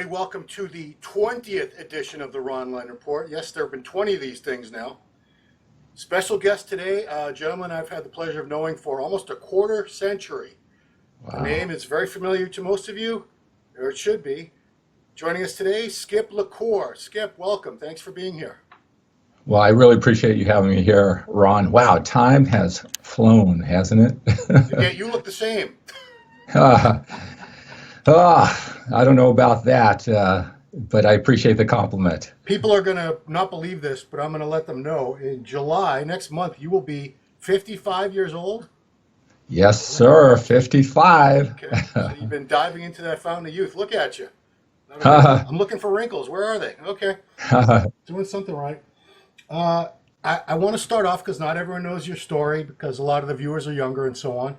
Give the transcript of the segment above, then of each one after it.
welcome to the 20th edition of the Ronline Report. Yes, there have been 20 of these things now. Special guest today, a gentleman I've had the pleasure of knowing for almost a quarter century. Wow. The name is very familiar to most of you, or it should be. Joining us today, Skip Lacour. Skip, welcome. Thanks for being here. Well, I really appreciate you having me here, Ron. Wow, time has flown, hasn't it? Yeah, you look the same. I don't know about that, but I appreciate the compliment. People are going to not believe this, but I'm going to let them know. In July, next month, you will be 55 years old? Yes, sir, 55. Okay, so you've been diving into that fountain of youth. Look at you. I'm looking for wrinkles. Where are they? Okay. Doing something right. I want to start off because not everyone knows your story because a lot of the viewers are younger and so on.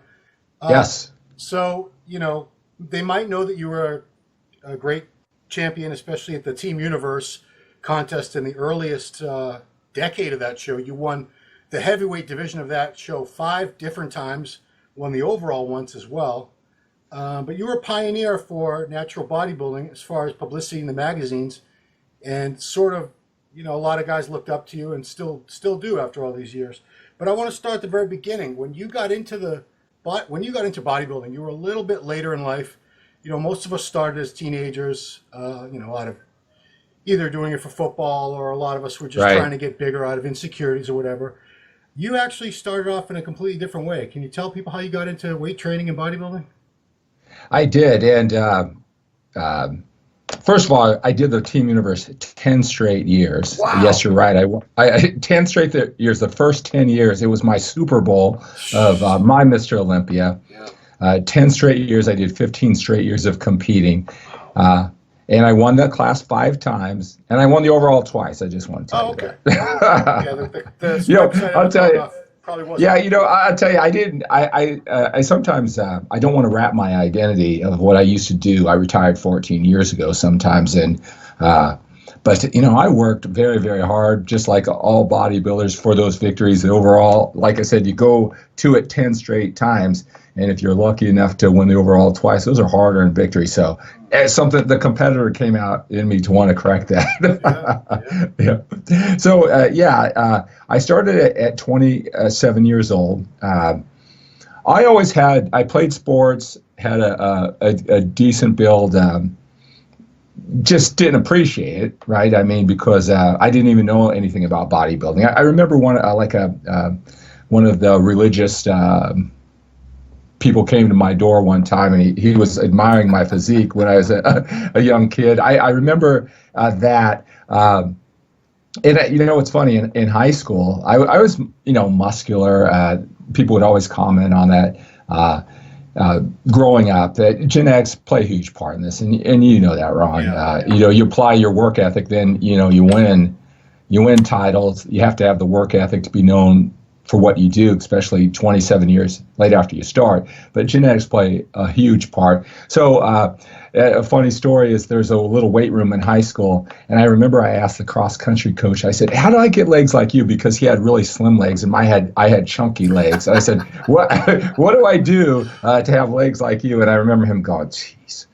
Yes. So, they might know that you were a great champion, especially at the Team Universe contest in the earliest decade of that show. You won the heavyweight division of that show 5 different times, won the overall once as well. But you were a pioneer for natural bodybuilding as far as publicity in the magazines, and sort of, a lot of guys looked up to you and still do after all these years. But I want to start at the very beginning. When you got into bodybuilding, you were a little bit later in life. Most of us started as teenagers, out of either doing it for football, or a lot of us were just trying to get bigger out of insecurities or whatever. You actually started off in a completely different way. Can you tell people how you got into weight training and bodybuilding? I did, and first of all, I did the Team Universe 10 straight years. Wow. Yes, you're right. I 10 straight years. The first 10 years, it was my Super Bowl of my Mr. Olympia. Yeah. 10 straight years. I did 15 straight years of competing. And I won that class 5 times, and I won the overall twice. I just want to tell you okay. that. I'll tell you. Yeah, I'll tell you, I didn't. I sometimes I don't want to wrap my identity of what I used to do. I retired 14 years ago sometimes, and but I worked very, very hard, just like all bodybuilders, for those victories. And overall, like I said, you go to it 10 straight times, and if you're lucky enough to win the overall twice, those are hard-earned victories. So it's something the competitor came out in me to want to correct that. Yeah. So I started at 27 years old. I played sports, had a decent build. Just didn't appreciate it, right? I mean, because I didn't even know anything about bodybuilding. I remember one of the religious people came to my door one time, and he was admiring my physique when I was a young kid. I remember that. And it's funny, in high school, I was, muscular. People would always comment on that. Growing up, that genetics play a huge part in this, and you know that, Ron. Yeah. You apply your work ethic, then you win titles. You have to have the work ethic to be known for what you do, especially 27 years late after you start. But genetics play a huge part. So a funny story is there's a little weight room in high school, and I remember I asked the cross-country coach, I said, how do I get legs like you? Because he had really slim legs, and I had chunky legs. I said, what do I do to have legs like you? And I remember him going, geez.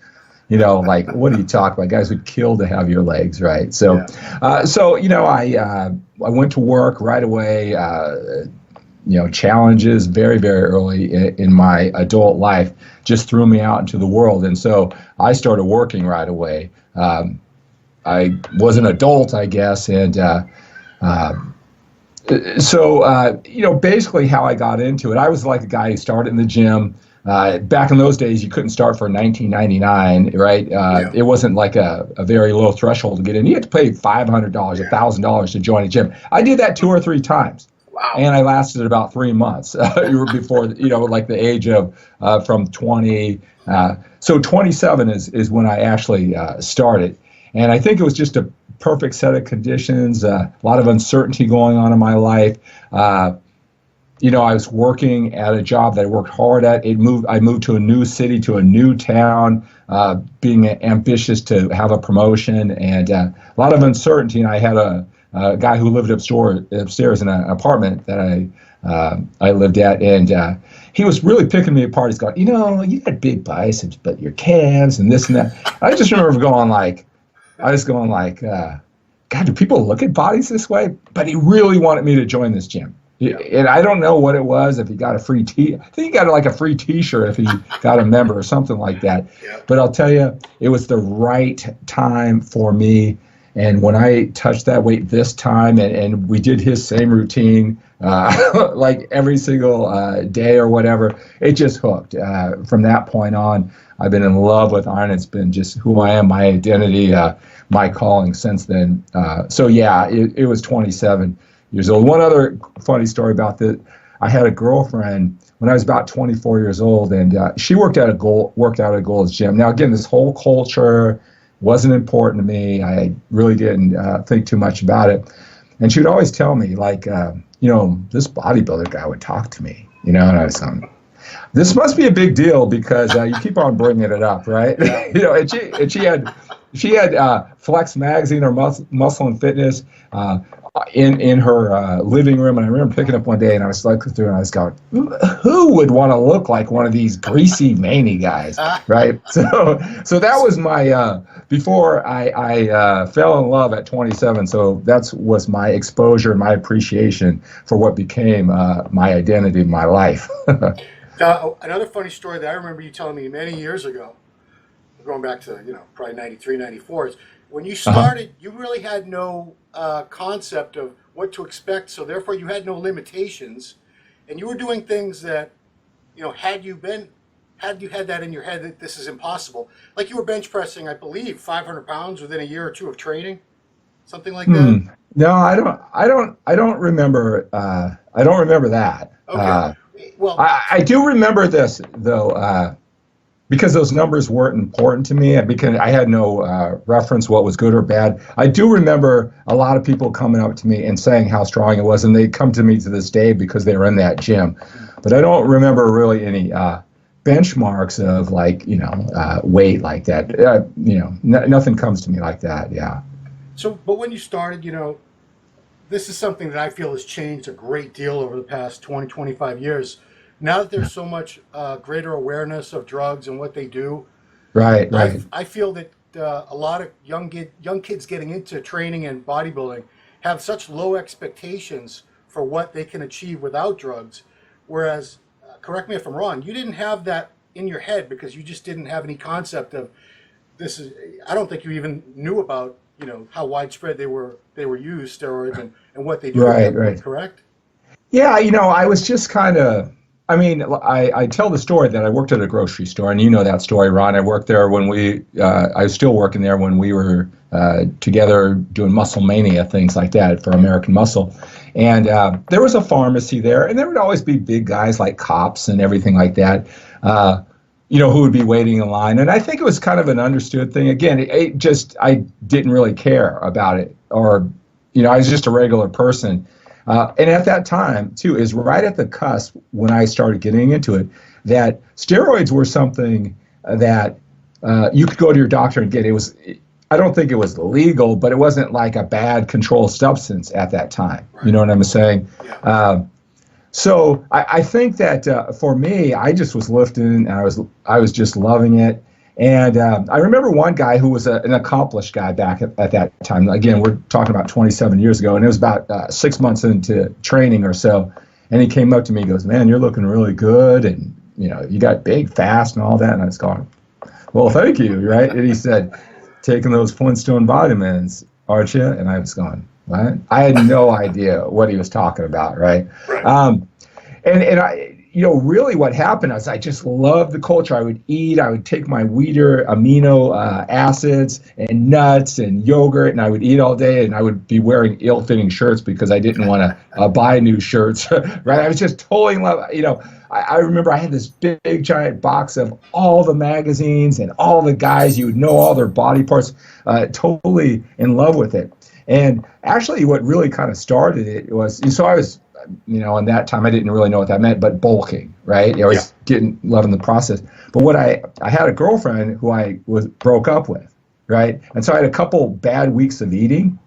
Like, what are you talking about? Guys would kill to have your legs, right? So, I went to work right away. Challenges very, very early in my adult life just threw me out into the world. And so I started working right away. I was an adult, I guess. And basically how I got into it, I was like a guy who started in the gym. Back in those days, you couldn't start for $19.99, right? It wasn't like a very low threshold to get in. You had to pay $500, $1,000 to join a gym. I did that 2 or 3 times. Wow. And I lasted about 3 months before, like the age of from 20. So 27 is when I actually started. And I think it was just a perfect set of conditions, a lot of uncertainty going on in my life. I was working at a job that I worked hard at. I moved to a new city, to a new town, being ambitious to have a promotion, and a lot of uncertainty. And I had a a guy who lived upstairs in an apartment that I lived at, and he was really picking me apart. He's going, you got big biceps, but your calves and this and that. I just remember going like, God, do people look at bodies this way? But he really wanted me to join this gym. Yeah. And I don't know what it was, if he got a free I think he got like a free T-shirt if he got a member or something like that. Yeah. But I'll tell you, it was the right time for me. And when I touched that weight this time, and we did his same routine, like every single day or whatever, it just hooked. From that point on, I've been in love with iron. It's been just who I am, my identity, my calling since then. So yeah, it was 27 years old. One other funny story about that: I had a girlfriend when I was about 24 years old, and she worked out at Gold's Gym. Now again, this whole culture wasn't important to me. I really didn't think too much about it. And she would always tell me, like, this bodybuilder guy would talk to me, and I was this must be a big deal because you keep on bringing it up, right? And she had Flex Magazine or Muscle and Fitness in her living room, and I remember picking up one day, and I was looking through, and I was going, "Who would want to look like one of these greasy, manny guys?" Right? So that was my before I fell in love at 27. So that was my exposure, my appreciation for what became my identity, my life. Another funny story that I remember you telling me many years ago, going back to probably 93, 94, is when you started, you really had no concept of what to expect, so therefore you had no limitations, and you were doing things that, had you had that in your head that this is impossible, like you were bench pressing, I believe, 500 pounds within a year or two of training, something like that. No, I don't remember. I don't remember that. Okay. Well, I do remember this though. Because those numbers weren't important to me, because I had no reference what was good or bad. I do remember a lot of people coming up to me and saying how strong it was, and they come to me to this day because they were in that gym. But I don't remember really any benchmarks of weight like that. Nothing comes to me like that. Yeah. So, but when you started, this is something that I feel has changed a great deal over the past 20, 25 years. Now that there's so much greater awareness of drugs and what they do, right. I feel that a lot of young kids getting into training and bodybuilding have such low expectations for what they can achieve without drugs. Whereas, correct me if I'm wrong, you didn't have that in your head because you just didn't have any concept of this. I don't think you even knew about how widespread they were used, steroids, and what they do. Right. Correct? Yeah, I was just kind of. I tell the story that I worked at a grocery store, and you know that story, Ron. I worked there when I was still working there when we were together doing Muscle Mania, things like that for American Muscle. And there was a pharmacy there, and there would always be big guys like cops and everything like that, who would be waiting in line. And I think it was kind of an understood thing. Again, I didn't really care about it, or, I was just a regular person. And at that time, too, is right at the cusp when I started getting into it, that steroids were something that you could go to your doctor and get. I don't think it was legal, but it wasn't like a bad controlled substance at that time. Right. You know what I'm saying? Yeah. So I think that for me, I just was lifting, and I was just loving it. And I remember one guy who was an accomplished guy back at that time. Again, we're talking about 27 years ago, and it was about 6 months into training or so. And he came up to me and goes, "Man, you're looking really good, and you got big, fast, and all that." And I was going, "Well, thank you," right? And he said, "Taking those Flintstone vitamins, aren't you?" And I was going, "What?" I had no idea what he was talking about, right? And I. Really what happened is I just loved the culture. I would take my Weider amino acids and nuts and yogurt, and I would eat all day, and I would be wearing ill-fitting shirts because I didn't want to buy new shirts, right? I was just totally in love. I remember I had this big giant box of all the magazines and all the guys. You would know all their body parts, totally in love with it. And actually what really kind of started it was, so I was, in that time I didn't really know what that meant, but bulking, right? I was loving the process. But what I had a girlfriend who I broke up with, right? And so I had a couple bad weeks of eating,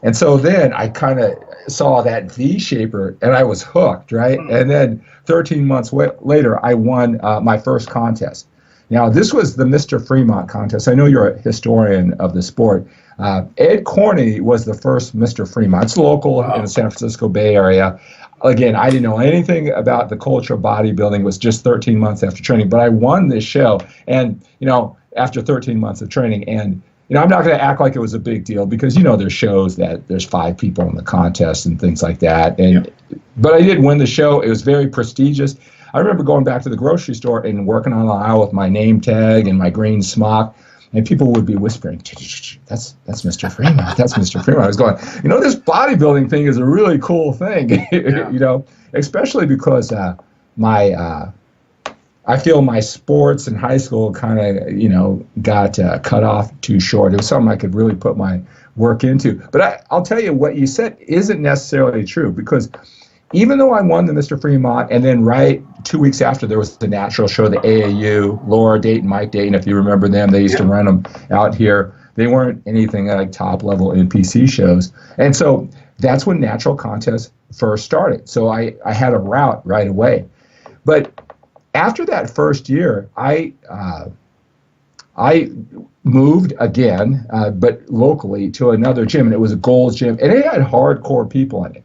And so then I kind of saw that V shaper and I was hooked, right? And then 13 months later, I won my first contest. Now, this was the Mr. Fremont contest. I know you're a historian of the sport. Ed Corney was the first Mr. Fremont. It's local in the San Francisco Bay Area. Again, I didn't know anything about the culture of bodybuilding. It was just 13 months after training, but I won this show. And, after 13 months of training, and I'm not going to act like it was a big deal because, there's shows that there's 5 people in the contest and things like that. But I did win the show. It was very prestigious. I remember going back to the grocery store and working on the aisle with my name tag and my green smock, and people would be whispering, that's Mr. Fremont. That's Mr. Fremont. I was going, this bodybuilding thing is a really cool thing, especially because I feel my sports in high school kind of, got cut off too short. It was something I could really put my work into. But I'll tell you, what you said isn't necessarily true, because even though I won the Mr. Fremont, and then right 2 weeks after, there was the natural show, the AAU, Laura Dayton, Mike Dayton, if you remember them, they used to run them out here. They weren't anything like top-level NPC shows. And so that's when natural contests first started. So I had a route right away. But after that first year, I moved again, but locally, to another gym, and it was a Gold's Gym, and it had hardcore people in it.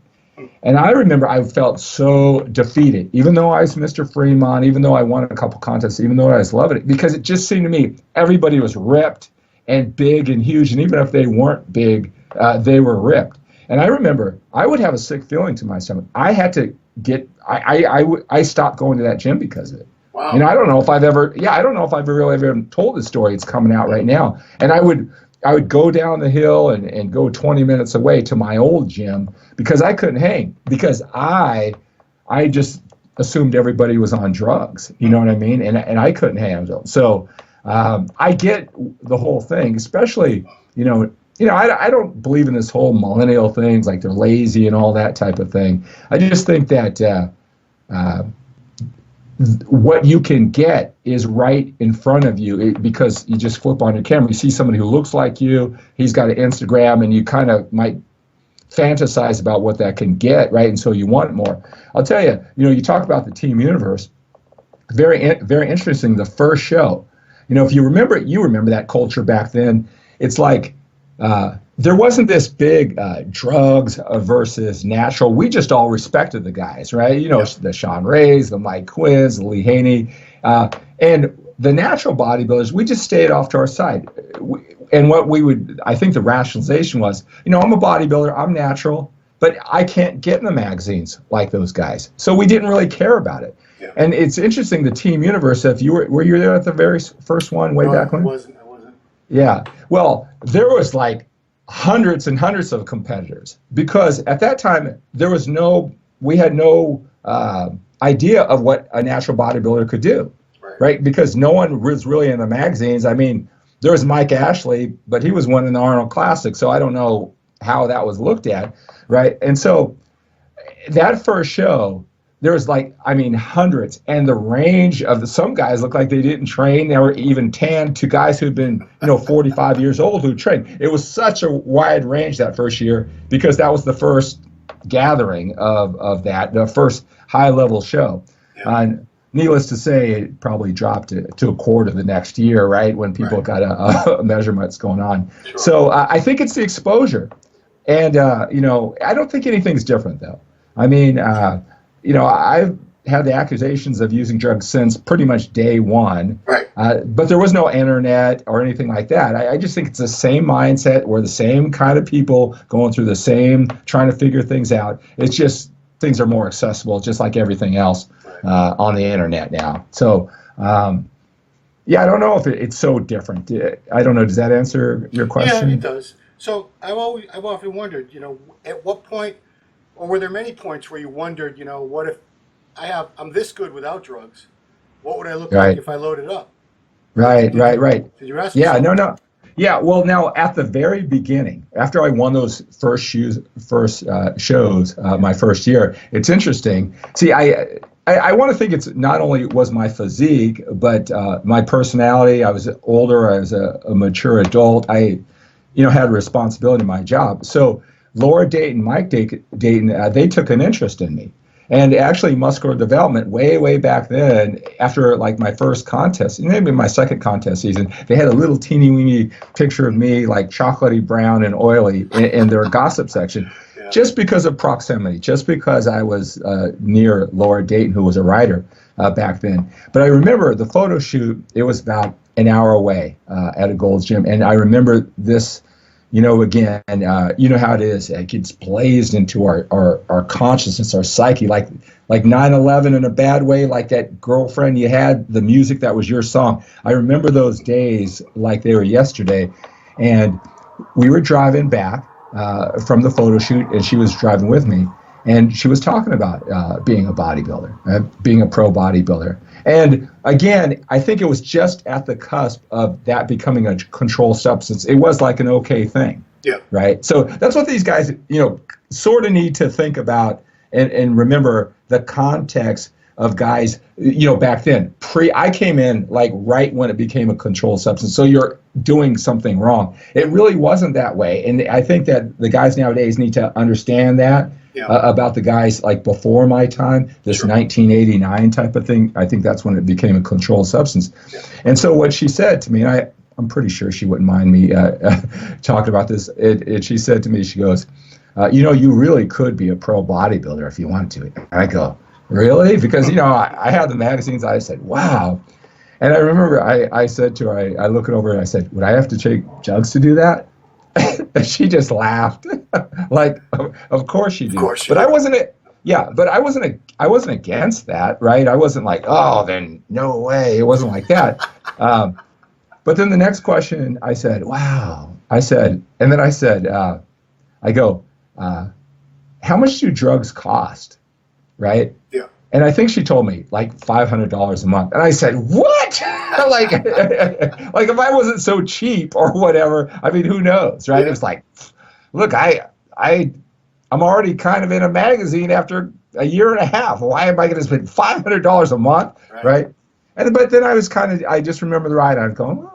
And I remember I felt so defeated, even though I was Mr. Fremont, even though I won a couple contests, even though I was loving it, because it just seemed to me everybody was ripped and big and huge, and even if they weren't big, they were ripped. And I remember I would have a sick feeling to my stomach. I had to I stopped going to that gym because of it. Wow. I don't know if I've ever really ever told this story. It's coming out right now. And I would go down the hill and go 20 minutes away to my old gym because I couldn't hang, because I just assumed everybody was on drugs. You know what I mean? And I couldn't handle. So I get the whole thing, especially, I don't believe in this whole millennial things like they're lazy and all that type of thing. I just think that what you can get is right in front of you, because you just flip on your camera, you see somebody who looks like you, he's got an Instagram, and you kind of might fantasize about what that can get, right? And so you want more. I'll tell you, you talk about the team universe, very, very interesting. The first show, if you remember that culture back then. It's like there wasn't this big drugs versus natural. We just all respected the guys, right? The Sean Rays, the Mike Quinns, the Lee Haney, and the natural bodybuilders, we just stayed off to our side. And what I think the rationalization was, I'm a bodybuilder, I'm natural, but I can't get in the magazines like those guys. So we didn't really care about it. Yeah. And it's interesting, the team universe, if you were you there at the very first one way back when? I wasn't. Yeah. Well, there was like hundreds and hundreds of competitors, because at that time we had no idea of what a natural bodybuilder could do, right? Because no one was really in the magazines. I mean, there was Mike Ashley, but he was winning the Arnold Classic, so I don't know how that was looked at, right? And so that first show, there was hundreds, and the range of some guys looked like they didn't train. They were even tanned, to guys who'd been, 45 years old who trained. It was such a wide range that first year, because that was the first gathering of that, the first high-level show. Yeah. Needless to say, it probably dropped to a quarter the next year, right, when people got a measurements going on. Sure. So I think it's the exposure. And, I don't think anything's different, though. I mean, I've had the accusations of using drugs since pretty much day one. Right. But there was no internet or anything like that. I just think it's the same mindset. We're the same kind of people going through the same, trying to figure things out. It's just things are more accessible, just like everything else on the internet now. So, I don't know if it's so different. I don't know. Does that answer your question? Yeah, it does. So I've often wondered, at what point, or were there many points where you wondered, what if I'm this good without drugs? What would I look like if I loaded up? Right. Did you ask yourself? No. Yeah, well, now at the very beginning, after I won those first shows, my first year, it's interesting. See, I want to think it's not only was my physique, but my personality. I was older. I was a mature adult. I, had responsibility in my job. So Laura Dayton, Mike Dayton, they took an interest in me. And actually, Muscular Development, way back then, after like my first contest, maybe my second contest season, they had a little teeny weeny picture of me, like chocolatey brown and oily, in their gossip section, just because of proximity, just because I was near Laura Dayton, who was a writer back then. But I remember the photo shoot, it was about an hour away at a Gold's Gym. And I remember this. Again, you know how it is. It gets blazed into our consciousness, our psyche, like 9/11 in a bad way, like that girlfriend you had, the music that was your song. I remember those days like they were yesterday. And we were driving back from the photo shoot, and she was driving with me. And she was talking about being a bodybuilder, being a pro bodybuilder. And again, I think it was just at the cusp of that becoming a controlled substance. It was like an okay thing. Yeah. Right. So that's what these guys, sort of need to think about and remember the context of guys, back then. I came in like right when it became a controlled substance. So you're doing something wrong. It really wasn't that way. And I think that the guys nowadays need to understand that. Yeah. About the guys like before my time, this sure. 1989 type of thing. I think that's when it became a controlled substance. Yeah. And so what she said to me, and I'm pretty sure she wouldn't mind me talking about this. She said to me, she goes, you really could be a pro bodybuilder if you wanted to. And I go, really? Because, I had the magazines. I said, wow. And I remember I said to her, I look it over and I said, would I have to take drugs to do that? And she just laughed, like, of course you do. But I wasn't I wasn't against that, right? I wasn't like, oh, then no way. It wasn't like that. But then the next question, I said, wow. I said, I go, how much do drugs cost, right? Yeah. And I think she told me like $500 a month. And I said, what? like if I wasn't so cheap or whatever, I mean, who knows, right? Yeah. It was like, look, I'm already kind of in a magazine after a year and a half. Why am I going to spend $500 a month, right? But then I just remember the ride. I was going, well,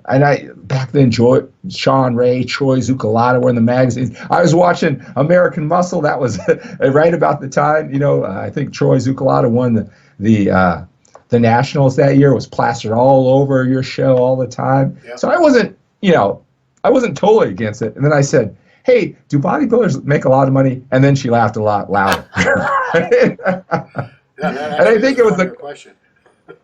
and back then, Sean Ray, Troy Zuccolata were in the magazines. I was watching American Muscle. That was right about the time, I think Troy Zuccolata won the Nationals that year. It was plastered all over your show all the time. Yeah. So I wasn't totally against it. And then I said, hey, do bodybuilders make a lot of money? And then she laughed a lot louder. And I think it was the question.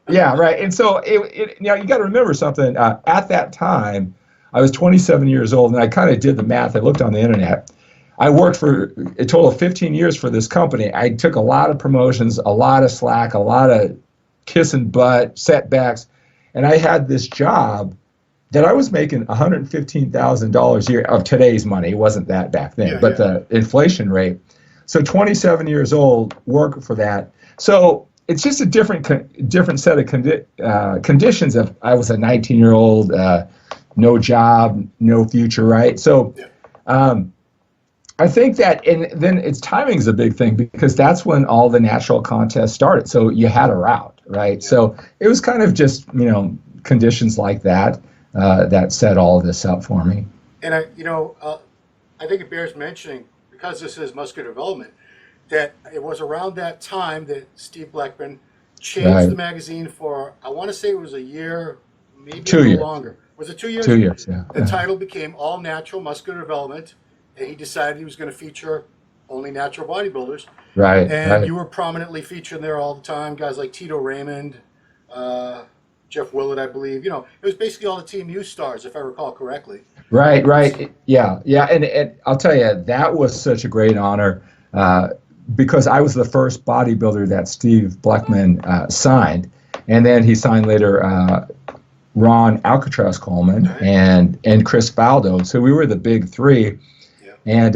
Yeah, right. And so you got to remember something. At that time, I was 27 years old, and I kind of did the math. I looked on the internet. I worked for a total of 15 years for this company. I took a lot of promotions, a lot of slack, a lot of kissing butt, setbacks, and I had this job that I was making $115,000 a year of today's money. It wasn't that back then, but the inflation rate. So 27 years old, work for that. So it's just a different set of conditions. If I was a 19-year-old, no job, no future, right? So I think that, and then its timing is a big thing because that's when all the natural contests started. So you had a route, right? Yeah. So it was kind of just, conditions like that that set all of this up for me. And I think it bears mentioning, because this is muscular development, that it was around that time that Steve Blackman changed the magazine for, I want to say it was a year, maybe 2 years. Longer. Was it 2 years? 2 years, yeah. The title became All Natural Muscular Development, and he decided he was going to feature only natural bodybuilders. Right. And you were prominently featured there all the time. Guys like Tito Raymond, Jeff Willett, I believe. It was basically all the Team U stars, if I recall correctly. Right. Yeah. And I'll tell you, that was such a great honor because I was the first bodybuilder that Steve Blackman signed. And then he signed later Ron Alcatraz Coleman and Chris Faldo. So we were the big three. And,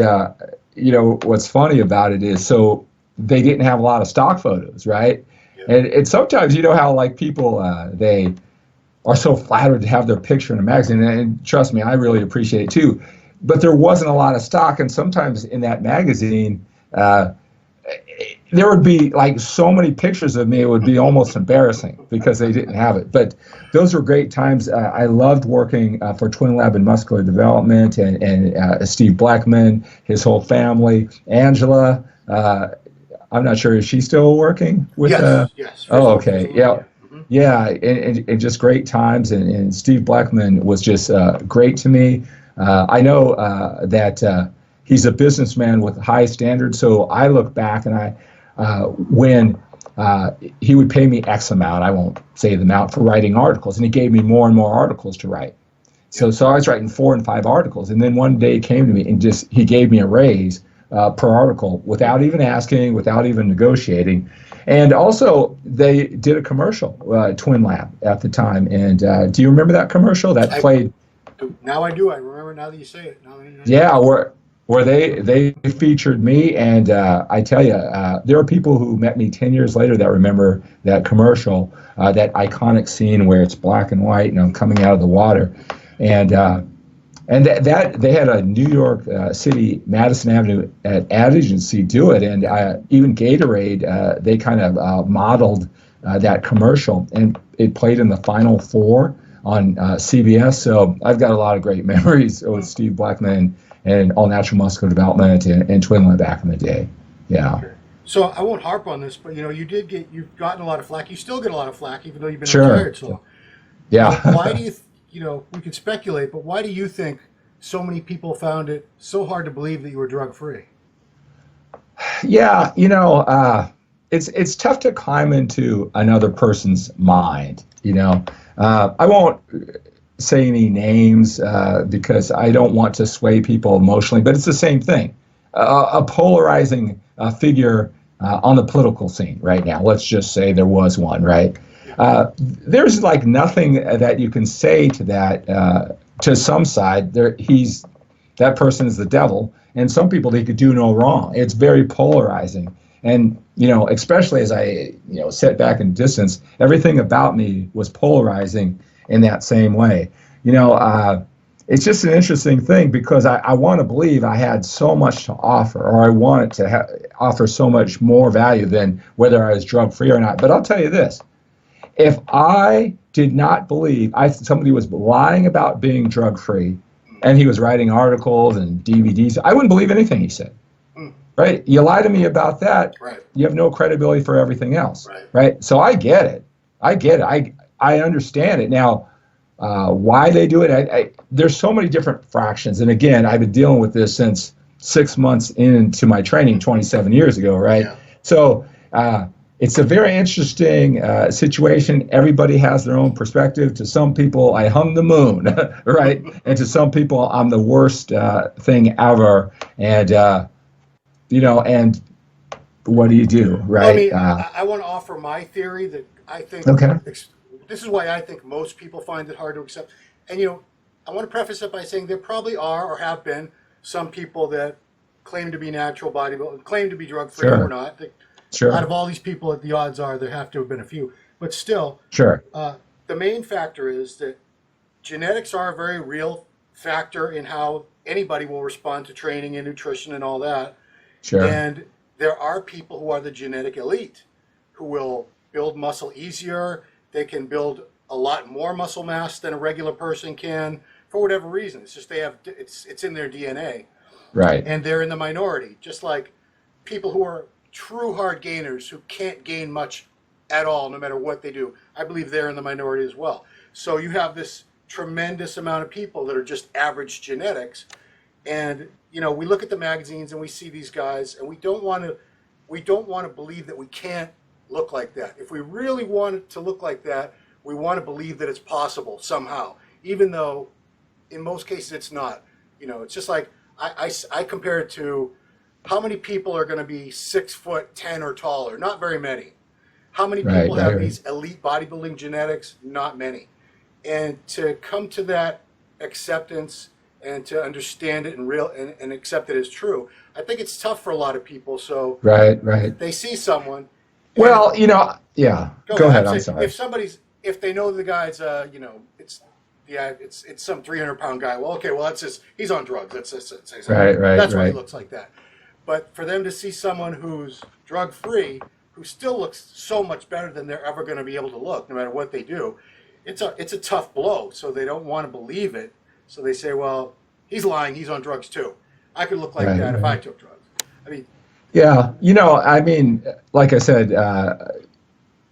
what's funny about it is, so they didn't have a lot of stock photos, right? Yeah. And sometimes, how like people, they are so flattered to have their picture in a magazine. And trust me, I really appreciate it too. But there wasn't a lot of stock. And sometimes in that magazine, there would be like so many pictures of me, it would be almost embarrassing because they didn't have it. But those were great times. I loved working for Twin Lab in muscular development, and Steve Blackman, his whole family, Angela. I'm not sure, is she still working with? Yes. Oh, okay, yeah. Mm-hmm. Yeah, and just great times, and Steve Blackman was just great to me. I know that he's a businessman with high standards, so I look back and when he would pay me X amount, I won't say the amount, for writing articles, and he gave me more and more articles to write. So I was writing 4 and 5 articles, and then one day he came to me and he gave me a raise per article without even asking, without even negotiating. And also, they did a commercial, Twin Lab, at the time. And do you remember that commercial that played? Now I do. I remember now that you say it. Yeah, where they featured me. And I tell you, there are people who met me 10 years later that remember that commercial, that iconic scene where it's black and white and I'm coming out of the water. And that they had a New York City, Madison Avenue ad agency do it, and even Gatorade, they kind of modeled that commercial, and it played in the Final Four on CBS. So I've got a lot of great memories with Steve Blackman and All Natural Muscular Development and Twin Lab back in the day. Yeah. So I won't harp on this, but you've gotten a lot of flack. You still get a lot of flack, even though you've been retired. So yeah. Why do you? We can speculate, but why do you think so many people found it so hard to believe that you were drug-free? Yeah, it's tough to climb into another person's mind. I won't say any names because I don't want to sway people emotionally, but it's the same thing. A polarizing figure on the political scene right now. Let's just say there was one, right? There's like nothing that you can say to that. To some side, that person is the devil, and some people, they could do no wrong. It's very polarizing, and especially as I sat back in distance, everything about me was polarizing in that same way. It's just an interesting thing because I want to believe I had so much to offer, or I wanted to offer so much more value than whether I was drug free or not. But I'll tell you this. If I did not believe somebody was lying about being drug-free and he was writing articles and DVDs, I wouldn't believe anything he said. Right? You lie to me about that, right. You have no credibility for everything else. Right? So I get it. I understand it. Now, why they do it, there's so many different fractions. And again, I've been dealing with this since 6 months into my training 27 years ago, right? Yeah. So it's a very interesting situation. Everybody has their own perspective. To some people, I hung the moon, right? And to some people, I'm the worst thing ever. And, and what do you do, right? I want to offer my theory that I think, this is why I think most people find it hard to accept. And, I want to preface it by saying there probably are or have been some people that claim to be natural bodybuilders, claim to be drug-free or not. Sure. Out of all these people, the odds are there have to have been a few. But still, the main factor is that genetics are a very real factor in how anybody will respond to training and nutrition and all that. Sure. And there are people who are the genetic elite who will build muscle easier. They can build a lot more muscle mass than a regular person can for whatever reason. It's just it's in their DNA. Right. And they're in the minority, just like people who are true hard gainers who can't gain much at all no matter what they do. I believe they're in the minority as well. So you have this tremendous amount of people that are just average genetics, and we look at the magazines and we see these guys, and we don't want to believe that we can't look like that. If we really want it to look like that, we want to believe that it's possible somehow, even though in most cases it's not. It's just like I compare it to how many people are going to be 6'10" or taller? Not very many. How many people have these elite bodybuilding genetics? Not many. And to come to that acceptance and to understand it and accept it as true, I think it's tough for a lot of people. So they see someone. Well, yeah. Go ahead. I'm sorry. If they know the guy's, it's some 300-pound guy. Well, okay, well he's on drugs. That's why he looks like that. But for them to see someone who's drug-free, who still looks so much better than they're ever going to be able to look, no matter what they do, it's a tough blow. So they don't want to believe it. So they say, well, he's lying. He's on drugs too. I could look like that if I took drugs. I mean, yeah, I mean, like I said,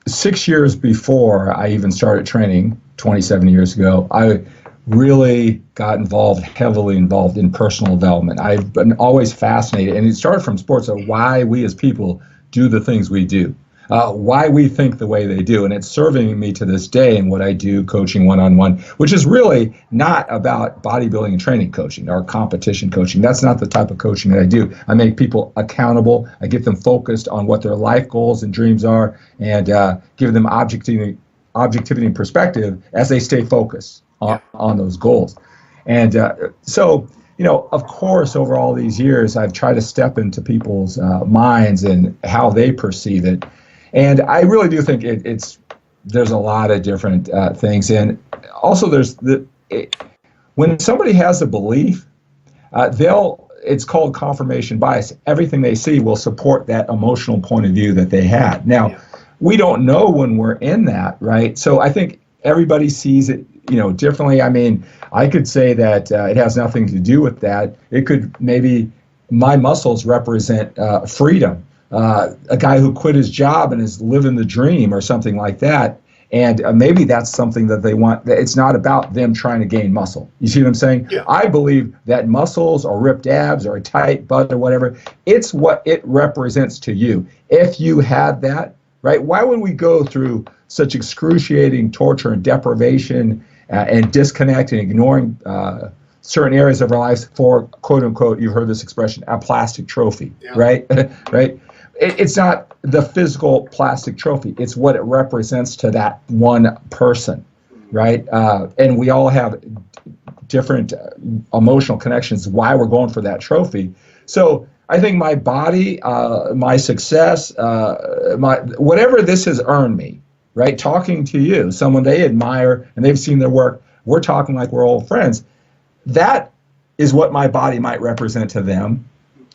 6 years before I even started training 27 years ago, I really got heavily involved in personal development. I've been always fascinated, and it started from sports, of why we as people do the things we do, why we think the way they do. And it's serving me to this day in what I do, coaching one-on-one, which is really not about bodybuilding and training coaching or competition coaching. That's not the type of coaching that I do. I make people accountable. I get them focused on what their life goals and dreams are, and give them objectivity and perspective as they stay focused on those goals. And so, of course, over all these years, I've tried to step into people's minds and how they perceive it. And I really do think there's a lot of different things. And also when somebody has a belief, it's called confirmation bias. Everything they see will support that emotional point of view that they had. Now, we don't know when we're in that, right? So I think everybody sees it, differently. I mean, I could say that it has nothing to do with that. It could maybe my muscles represent freedom. A guy who quit his job and is living the dream or something like that. And maybe that's something that they want. It's not about them trying to gain muscle. You see what I'm saying? Yeah. I believe that muscles or ripped abs or a tight butt or whatever, it's what it represents to you. If you had that, right, why would we go through such excruciating torture and deprivation and disconnect and ignoring certain areas of our lives for, quote unquote, you've heard this expression, a plastic trophy, right? Right? It's not the physical plastic trophy. It's what it represents to that one person, right? And we all have different emotional connections, why we're going for that trophy. So I think my body, my success, whatever this has earned me, right? Talking to you, someone they admire and they've seen their work, we're talking like we're old friends. That is what my body might represent to them.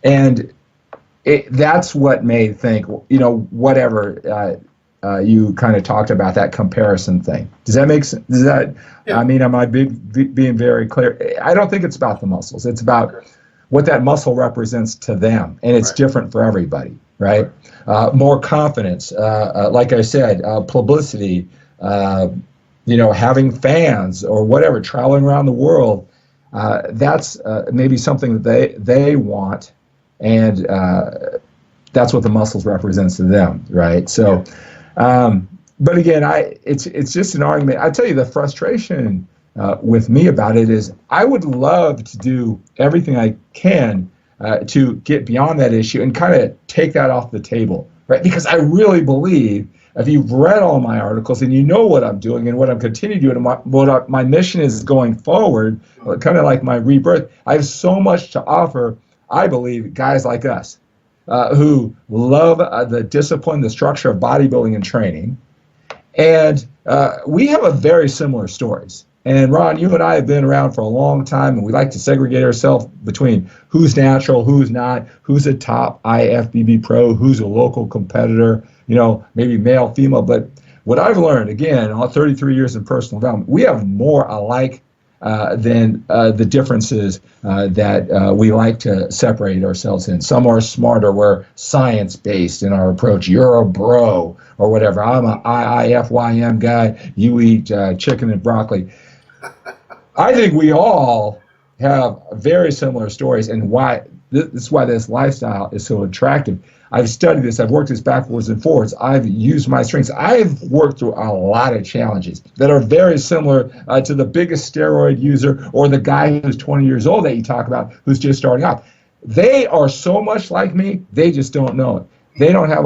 And that's what made think, whatever you kind of talked about, that comparison thing. Does that make sense? Yeah. I mean, am I being very clear? I don't think it's about the muscles. It's about what that muscle represents to them. And it's different for everybody, right? More confidence, like I said, publicity, having fans or whatever, traveling around the world. That's maybe something that they want. And that's what the muscles represents to them, right? So, but again, it's just an argument. I tell you, the frustration with me about it is I would love to do everything I can to get beyond that issue and kind of take that off the table, right? Because I really believe, if you've read all my articles and you know what I'm doing and what I'm continuing to do and what my mission is going forward, kind of like my rebirth, I have so much to offer. I believe guys like us who love the discipline, the structure of bodybuilding and training. And we have a very similar stories. And Ron, you and I have been around for a long time, and we like to segregate ourselves between who's natural, who's not, who's a top IFBB pro, who's a local competitor, maybe male, female. But what I've learned, again, all 33 years in personal development, we have more alike than the differences that we like to separate ourselves in. Some are smarter. We're science-based in our approach. You're a bro or whatever. I'm an IIFYM guy. You eat chicken and broccoli. I think we all have very similar stories, and this is why this lifestyle is so attractive. I've studied this. I've worked this backwards and forwards. I've used my strengths. I've worked through a lot of challenges that are very similar to the biggest steroid user or the guy who's 20 years old that you talk about who's just starting off. They are so much like me, they just don't know it. They don't have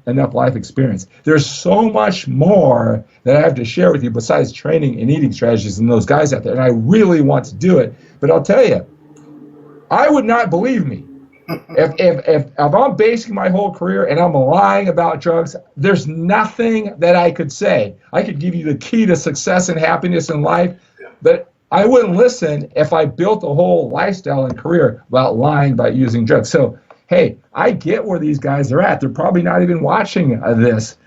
enough life experience. There's so much more that I have to share with you besides training and eating strategies than those guys out there. And I really want to do it. But I'll tell you, I would not believe me. If I'm basing my whole career and I'm lying about drugs, there's nothing that I could say. I could give you the key to success and happiness in life, but I wouldn't listen if I built a whole lifestyle and career about lying, about using drugs. So hey, I get where these guys are at. They're probably not even watching this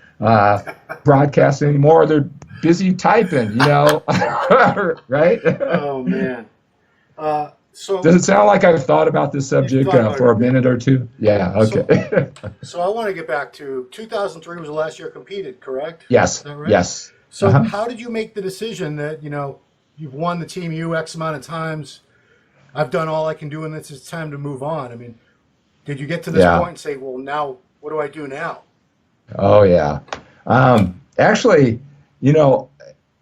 broadcast anymore. They're busy typing, right? Oh man. So Does it sound like I've thought about this you've subject thought about for it a a bit. minute or two? Yeah, So, okay. so I want to get back to 2003 was the last year competed, correct? Is Yes, that right? yes. So Uh-huh. how did you make the decision that, you've won the Team U X amount of times, I've done all I can do and it's time to move on? I mean, did you get to this Yeah. point and say, well, now what do I do now? Oh, yeah. Actually, you know,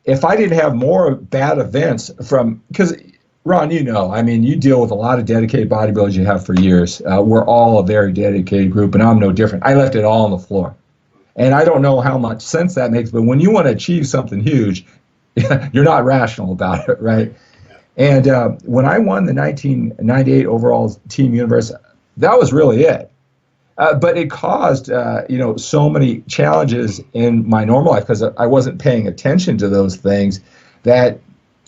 if I didn't have more bad events because Ron, I mean, you deal with a lot of dedicated bodybuilders you have for years. We're all a very dedicated group, and I'm no different. I left it all on the floor. And I don't know how much sense that makes, but when you want to achieve something huge, you're not rational about it, right? And when I won the 1998 overall Team Universe, that was really it. But it caused, so many challenges in my normal life because I wasn't paying attention to those things that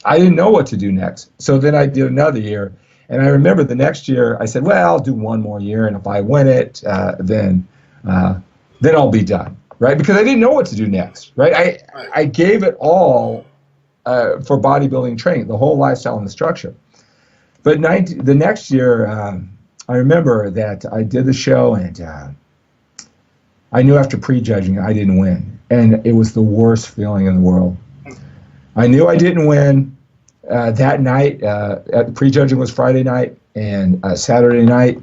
I didn't know what to do next. So then I did another year. And I remember the next year I said, well, I'll do one more year. And if I win it, then I'll be done, right? Because I didn't know what to do next, right? I gave it all for bodybuilding training, the whole lifestyle and the structure. But the next year, I remember that I did the show, and I knew after prejudging I didn't win. And it was the worst feeling in the world. I knew I didn't win that night. Prejudging was Friday night, and Saturday night,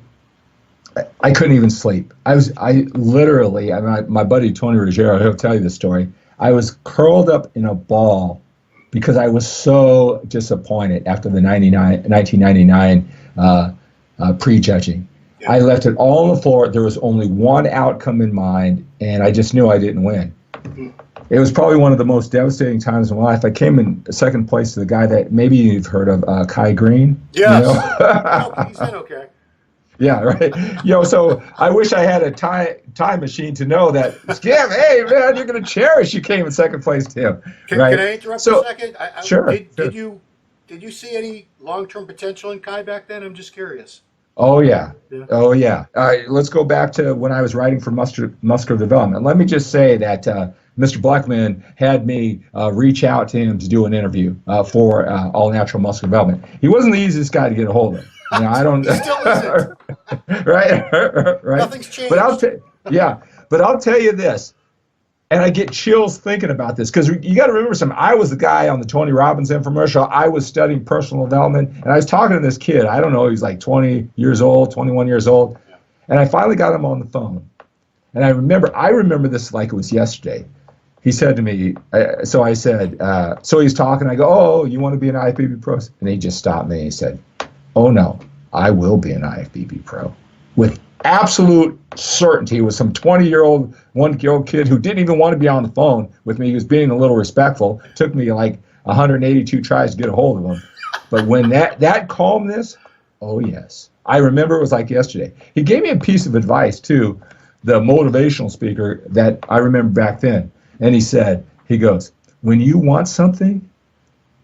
I couldn't even sleep. I literally, my buddy Tony Ruggiero, he'll tell you the story. I was curled up in a ball because I was so disappointed after the 1999 prejudging. Yeah. I left it all on the floor. There was only one outcome in mind, and I just knew I didn't win. Mm-hmm. It was probably one of the most devastating times in my life. I came in second place to the guy that maybe you've heard of, Kai Green. Yes. No, he's in okay. Yeah, right. So I wish I had a time machine to know that, Skip, hey, man, you're going to cherish you came in second place to him. Can I interrupt for a second? Sure. Did you see any long-term potential in Kai back then? I'm just curious. Oh, yeah. Oh, yeah. All right, let's go back to when I was writing for Muscular Development. Let me just say that Mr. Blackman had me reach out to him to do an interview for All Natural Muscular Development. He wasn't the easiest guy to get a hold of. I don't. He still isn't. right. Nothing's changed. But I'll tell you this, and I get chills thinking about this because you got to remember something. I was the guy on the Tony Robbins infomercial. I was studying personal development, and I was talking to this kid. I don't know, he's like 20 years old, 21 years old, and I finally got him on the phone. And I remember this like it was yesterday. He said to me, so I said, so he's talking. I go, oh, you want to be an IFBB pro? And he just stopped me. He said, oh, no, I will be an IFBB pro. With absolute certainty, with some 20-year-old, one-year-old kid who didn't even want to be on the phone with me. He was being a little respectful. Took me like 182 tries to get a hold of him. But when that calmness, oh, yes. I remember it was like yesterday. He gave me a piece of advice, too, the motivational speaker that I remember back then. And he goes, when you want something,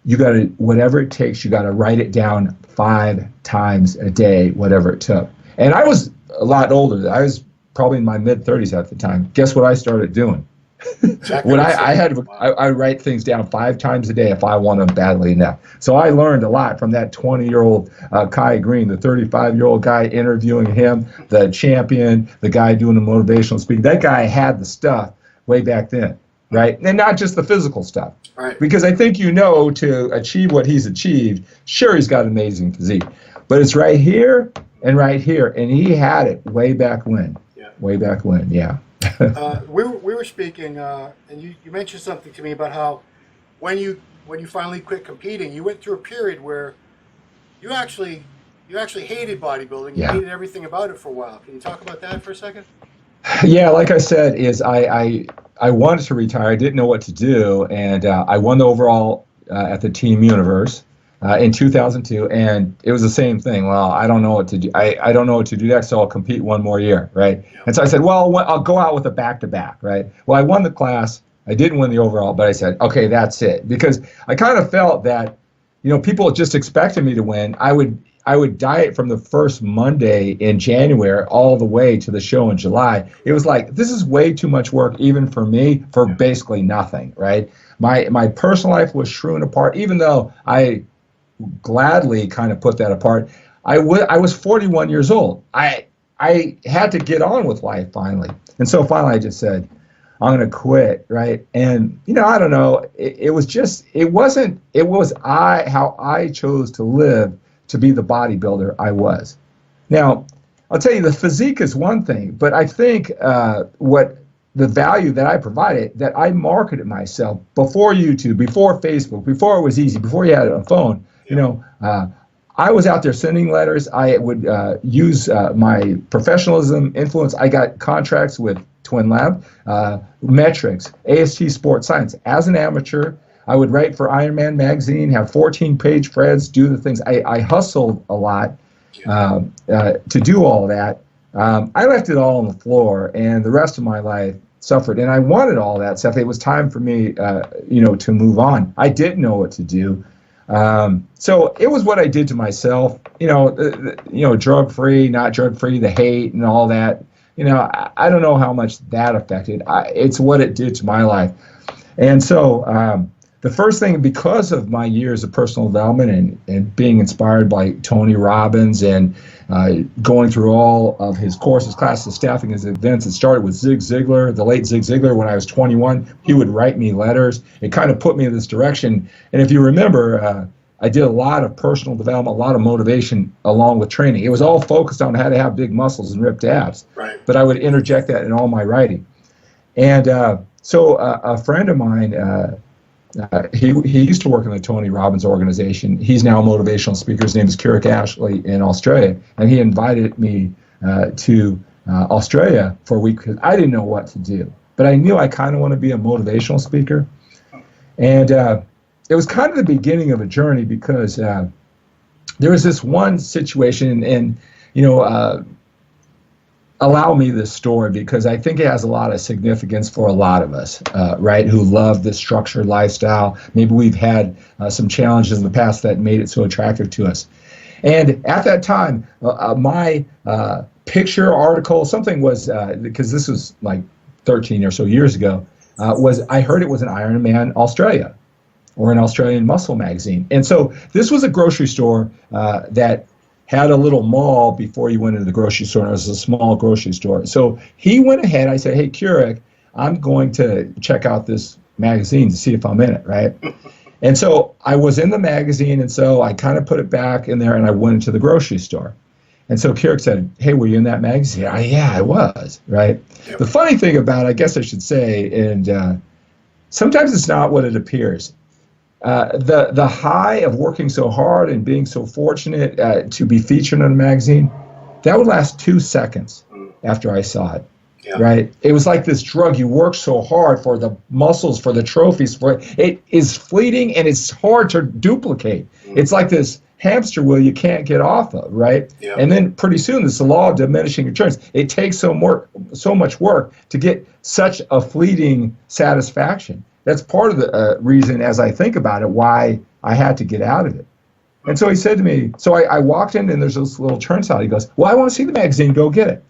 you got to, whatever it takes, you got to write it down 5 times a day, whatever it took. And I was a lot older. I was probably in my mid-30s at the time. Guess what I started doing? Exactly. When I write things down 5 times a day if I want them badly enough. So I learned a lot from that 20-year-old Kai Green, the 35-year-old guy interviewing him, the champion, the guy doing the motivational speaking. That guy had the stuff way back then. Right? And not just the physical stuff. Right. Because I think to achieve what he's achieved, sure, he's got an amazing physique. But it's right here and right here. And he had it way back when. Yeah. Way back when, yeah. We were speaking, and you mentioned something to me about how when you finally quit competing, you went through a period where you actually hated bodybuilding. You hated everything about it for a while. Can you talk about that for a second? Yeah, like I said, I wanted to retire. I didn't know what to do, and I won the overall at the Team Universe in 2002, and it was the same thing. Well, I don't know what to do. I don't know what to do next, so I'll compete one more year, right? Yeah. And so I said, well, I'll go out with a back-to-back, right? Well, I won the class. I didn't win the overall, but I said, okay, that's it, because I kind of felt that, people just expected me to win. I would diet from the first Monday in January all the way to the show in July. It was like, this is way too much work, even for me, for basically nothing, right? My personal life was strewn apart, even though I gladly kind of put that apart. I was 41 years old. I had to get on with life finally. And so finally I just said, I'm going to quit, right? And, I don't know. It was how I chose to live to be the bodybuilder I was. Now, I'll tell you, the physique is one thing, but I think what the value that I provided, that I marketed myself before YouTube, before Facebook, before it was easy, before you had a phone, I was out there sending letters. I would use my professionalism influence. I got contracts with Twin Lab, Metrics, AST Sports Science. As an amateur, I would write for Ironman magazine, have 14-page spreads, do the things. I hustled a lot to do all of that. I left it all on the floor, and the rest of my life suffered. And I wanted all that stuff. It was time for me, to move on. I didn't know what to do. So it was what I did to myself, drug-free, not drug-free, the hate and all that. I don't know how much that affected. It's what it did to my life. And so the first thing, because of my years of personal development and being inspired by Tony Robbins and going through all of his courses, classes, staffing his events, it started with Zig Ziglar, the late Zig Ziglar. When I was 21, he would write me letters. It kind of put me in this direction. And if you remember, I did a lot of personal development, a lot of motivation along with training. It was all focused on how to have big muscles and ripped abs. Right. But I would interject that in all my writing. And so a friend of mine, he used to work in the Tony Robbins organization. He's now a motivational speaker. His name is Keurig Ashley in Australia. And he invited me to Australia for a week because I didn't know what to do. But I knew I kind of want to be a motivational speaker. And it was kind of the beginning of a journey because there was this one situation, and allow me this story because I think it has a lot of significance for a lot of us, right, who love this structured lifestyle. Maybe we've had some challenges in the past that made it so attractive to us. And at that time, my picture article, something was, because this was like 13 or so years ago, I heard it was an Ironman Australia, or an Australian muscle magazine. And so this was a grocery store that had a little mall before you went into the grocery store. It was a small grocery store. So he went ahead. I said, hey, Keurig, I'm going to check out this magazine to see if I'm in it, right? And so I was in the magazine, and so I kind of put it back in there, and I went into the grocery store. And so Keurig said, hey, were you in that magazine? Yeah, I was, right? Yep. The funny thing about it, I guess I should say, and sometimes it's not what it appears. The high of working so hard and being so fortunate to be featured in a magazine, that would last 2 seconds after I saw it, right? It was like this drug. You work so hard for the muscles, for the trophies, for it is fleeting and it's hard to duplicate. It's like this hamster wheel you can't get off of, right? And then pretty soon, it's the law of diminishing returns. It takes so much work to get such a fleeting satisfaction. That's part of the reason, as I think about it, why I had to get out of it. And so he said to me, so I walked in, and there's this little turnstile. He goes, well, I want to see the magazine. Go get it.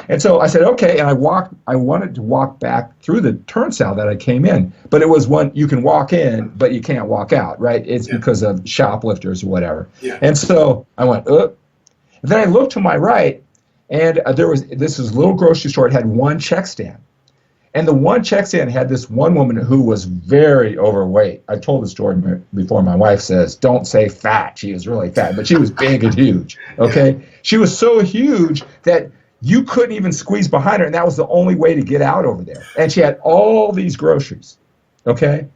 And so I said, okay. And I wanted to walk back through the turnstile that I came in. But it was one, you can walk in, but you can't walk out, right? It's because of shoplifters or whatever. And so I went, And then I looked to my right, and this was a little grocery store. It had one check stand. And the one check stand had this one woman who was very overweight. I told the story before. My wife says, don't say fat. She was really fat, but she was big and huge, okay? She was so huge that you couldn't even squeeze behind her, and that was the only way to get out over there. And she had all these groceries, okay?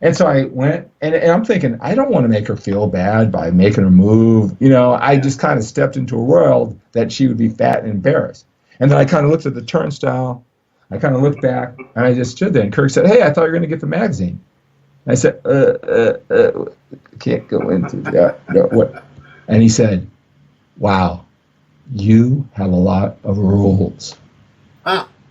And so I went, and I'm thinking, I don't want to make her feel bad by making her move. I just kind of stepped into a world that she would be fat and embarrassed. And then I kind of looked at the turnstile. I kind of looked back, and I just stood there. And Kirk said, hey, I thought you were going to get the magazine. I said, can't go into that. No, what? And he said, wow, you have a lot of rules.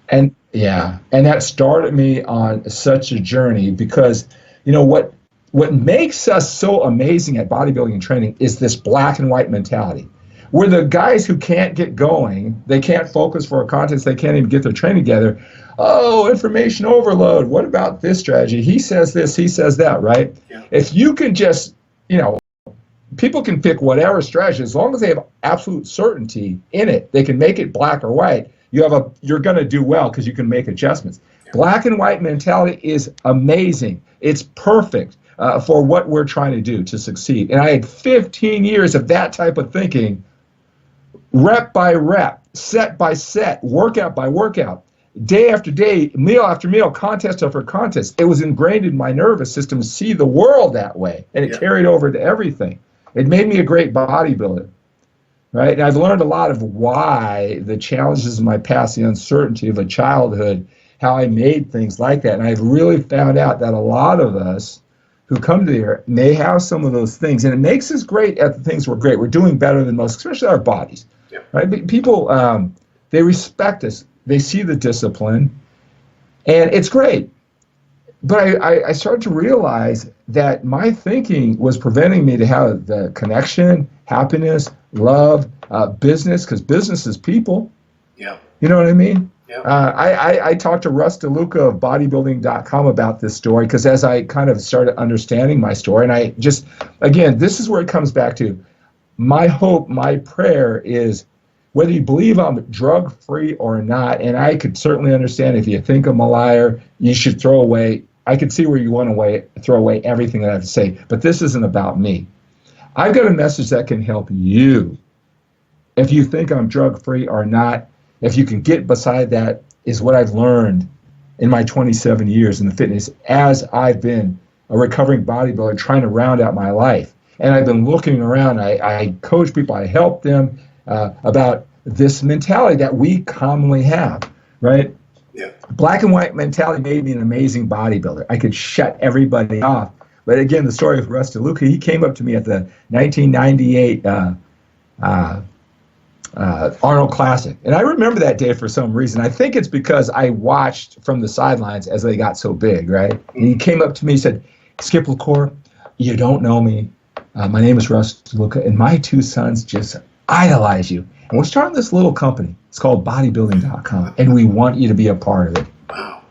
And that started me on such a journey because, what what makes us so amazing at bodybuilding and training is this black and white mentality. We're the guys who can't get going, they can't focus for a contest, they can't even get their training together. Oh, information overload. What about this strategy? He says this, he says that, right? Yeah. If you can just, people can pick whatever strategy, as long as they have absolute certainty in it, they can make it black or white. You're going to do well because you can make adjustments. Yeah. Black and white mentality is amazing. It's perfect for what we're trying to do to succeed. And I had 15 years of that type of thinking, rep by rep, set by set, workout by workout, day after day, meal after meal, contest after contest. It was ingrained in my nervous system to see the world that way, and it carried over to everything. It made me a great bodybuilder, right? And I've learned a lot of why the challenges of my past, the uncertainty of a childhood, how I made things like that. And I've really found out that a lot of us who come to here may have some of those things, and it makes us great at the things we're great. We're doing better than most, especially our bodies, right? People, they respect us. They see the discipline, and it's great. But I started to realize that my thinking was preventing me to have the connection, happiness, love, business, because business is people. Yeah. You know what I mean? Yeah. I talked to Russ DeLuca of bodybuilding.com about this story, because as I kind of started understanding my story, and I just, again, this is where it comes back to my hope, my prayer is, whether you believe I'm drug-free or not, and I could certainly understand if you think I'm a liar, you should throw away, I could see where you want to throw away everything that I have to say, but this isn't about me. I've got a message that can help you. If you think I'm drug-free or not, if you can get beside that, is what I've learned in my 27 years in the fitness as I've been a recovering bodybuilder trying to round out my life. And I've been looking around, I coach people, I help them about this mentality that we commonly have, right? Yeah. Black and white mentality made me an amazing bodybuilder. I could shut everybody off. But again, the story of Russ DeLuca, he came up to me at the 1998 Arnold Classic. And I remember that day for some reason. I think it's because I watched from the sidelines as they got so big, right? And he came up to me and said, Skip Lacour, you don't know me. My name is Russ DeLuca, and my two sons just idolize you. And we're starting this little company. It's called bodybuilding.com, and we want you to be a part of it. Wow.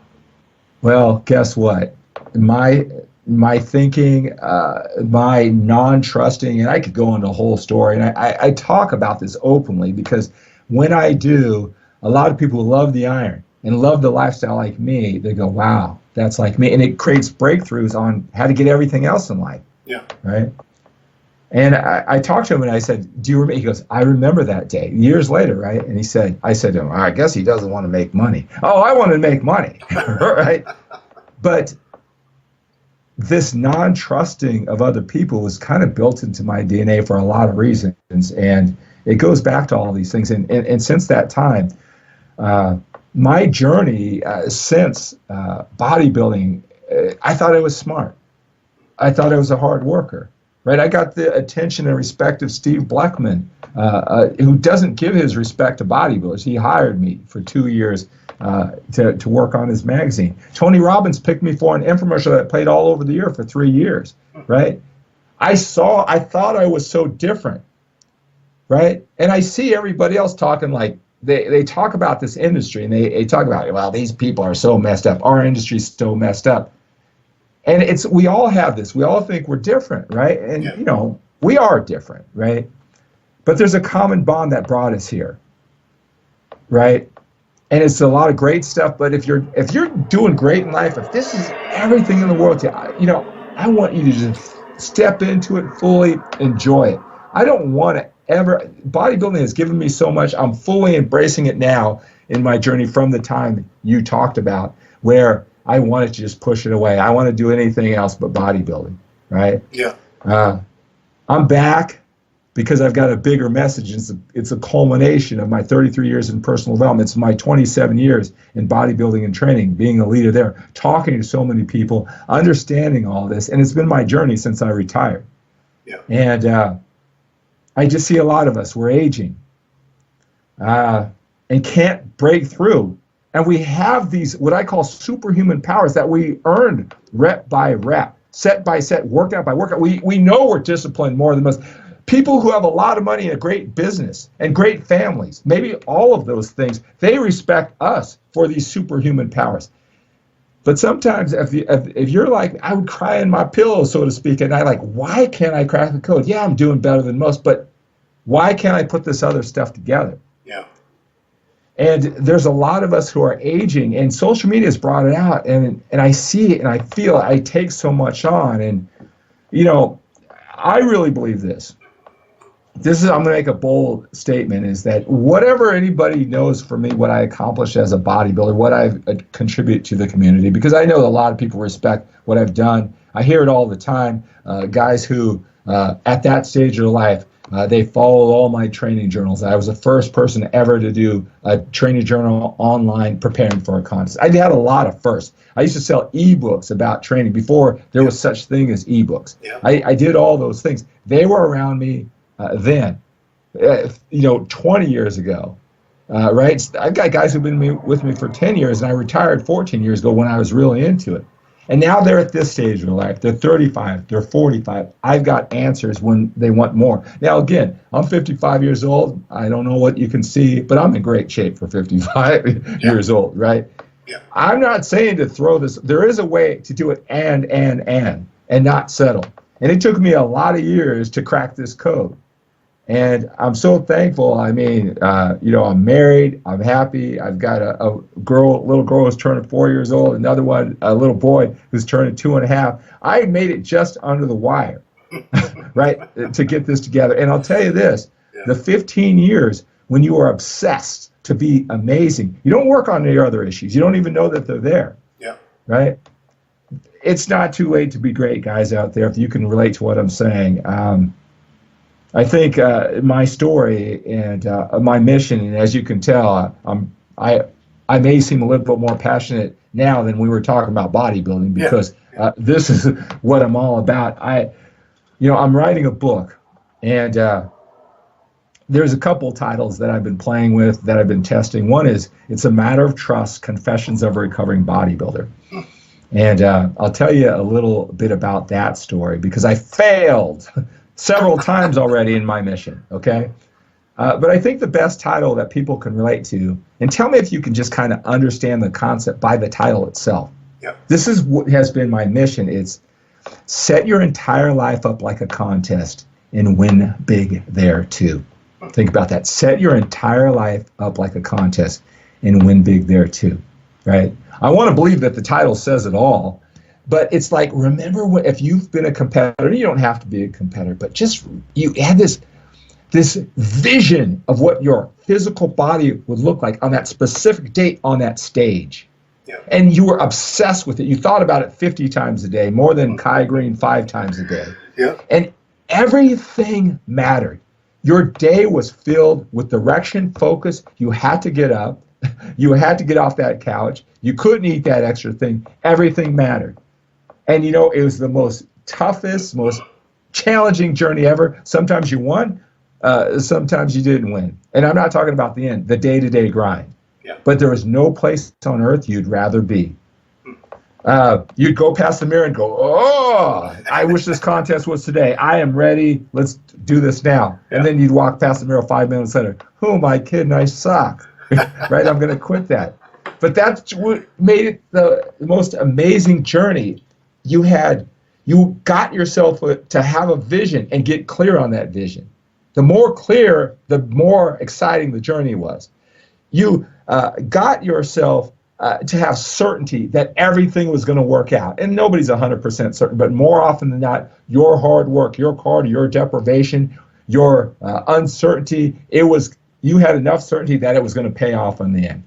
Well, guess what? My thinking, my non-trusting, and I could go into a whole story, and I talk about this openly because when I do, a lot of people love the iron and love the lifestyle like me. They go, wow, that's like me. And it creates breakthroughs on how to get everything else in life. Yeah. Right? And I talked to him and I said, do you remember? He goes, I remember that day, years later, right? And I said to him, I guess he doesn't want to make money. Oh, I want to make money, right? But this non-trusting of other people was kind of built into my DNA for a lot of reasons. And it goes back to all these things. And since that time, my journey since bodybuilding, I thought I was smart. I thought I was a hard worker. Right, I got the attention and respect of Steve Bleckman, who doesn't give his respect to bodybuilders. He hired me for 2 years to work on his magazine. Tony Robbins picked me for an infomercial that played all over the year for 3 years. Right, I thought I was so different. Right, and I see everybody else talking like they talk about this industry and they talk about, well, these people are so messed up. Our industry's so messed up. And we all have this. We all think we're different, right? And, we are different, right? But there's a common bond that brought us here, right? And it's a lot of great stuff. But if you're doing great in life, if this is everything in the world to you, I want you to just step into it fully, enjoy it. I don't want to bodybuilding has given me so much. I'm fully embracing it now in my journey from the time you talked about, where I wanted to just push it away. I want to do anything else but bodybuilding, right? Yeah. I'm back because I've got a bigger message. It's a culmination of my 33 years in personal development. It's my 27 years in bodybuilding and training, being a leader there, talking to so many people, understanding all this. And it's been my journey since I retired. Yeah. And I just see a lot of us, we're aging and can't break through. And we have these, what I call superhuman powers that we earned rep by rep. set by set, workout by workout. We know we're disciplined more than most. People who have a lot of money and a great business and great families, maybe all of those things, they respect us for these superhuman powers. But sometimes if you're like, I would cry in my pillow, so to speak, and I like, why can't I crack the code? Yeah, I'm doing better than most, but why can't I put this other stuff together? Yeah. And there's a lot of us who are aging, and social media has brought it out, and I see it, and I feel it. I take so much on, and, you know, I really believe this. I'm going to make a bold statement, is that whatever anybody knows for me, what I accomplished as a bodybuilder, what I contribute to the community, because I know a lot of people respect what I've done. I hear it all the time. Guys who, at that stage of their life, they follow all my training journals. I was the first person ever to do a training journal online preparing for a contest. I had a lot of firsts. I used to sell ebooks about training before there was such thing as ebooks. Yeah. I did all those things. They were around me then, 20 years ago, right? I've got guys who've been with me for 10 years, and I retired 14 years ago when I was really into it. And now they're at this stage of their life. They're 35, they're 45. I've got answers when they want more. Now, again, I'm 55 years old. I don't know what you can see, but I'm in great shape for 55 years old, right? Yeah. I'm not saying to throw this. There is a way to do it and not settle. And it took me a lot of years to crack this code. And I'm so thankful. I mean, I'm married. I'm happy. I've got a little girl who's turning 4 years old. Another one, a little boy who's turning 2.5. I made it just under the wire, right, to get this together. And I'll tell you this, the 15 years when you are obsessed to be amazing, you don't work on your other issues. You don't even know that they're there, right? It's not too late to be great, guys out there, if you can relate to what I'm saying. I think my story and my mission, and as you can tell, I may seem a little bit more passionate now than we were talking about bodybuilding, because this is what I'm all about. I'm writing a book, and there's a couple titles that I've been playing with, that I've been testing. One is It's a Matter of Trust, Confessions of a Recovering Bodybuilder. And I'll tell you a little bit about that story, because I failed several times already in my mission, okay? But I think the best title that people can relate to, and tell me if you can just kind of understand the concept by the title itself. This is what has been my mission. It's set your entire life up like a contest and win big there too. Think about that. Set your entire life up like a contest and win big there too, right? I want to believe that the title says it all. But it's like, remember if you've been a competitor, you don't have to be a competitor, but just you had this vision of what your physical body would look like on that specific date on that stage. And you were obsessed with it. You thought about it 50 times a day, more than Kai Green 5 times a day. And everything mattered. Your day was filled with direction, focus. You had to get up. You had to get off that couch. You couldn't eat that extra thing. Everything mattered. And, it was the most toughest, most challenging journey ever. Sometimes you won, sometimes you didn't win. And I'm not talking about the end, the day-to-day grind. But there is no place on earth you'd rather be. You'd go past the mirror and go, oh, I wish this contest was today. I am ready. Let's do this now. And then you'd walk past the mirror 5 minutes later. Who am I kidding? I suck. Right? I'm going to quit that. But that's what made it the most amazing journey. You got yourself to have a vision and get clear on that vision. The more clear, the more exciting the journey was. You got yourself to have certainty that everything was going to work out. And nobody's 100% certain, but more often than not, your hard work, your deprivation, your uncertainty, you had enough certainty that it was going to pay off in the end.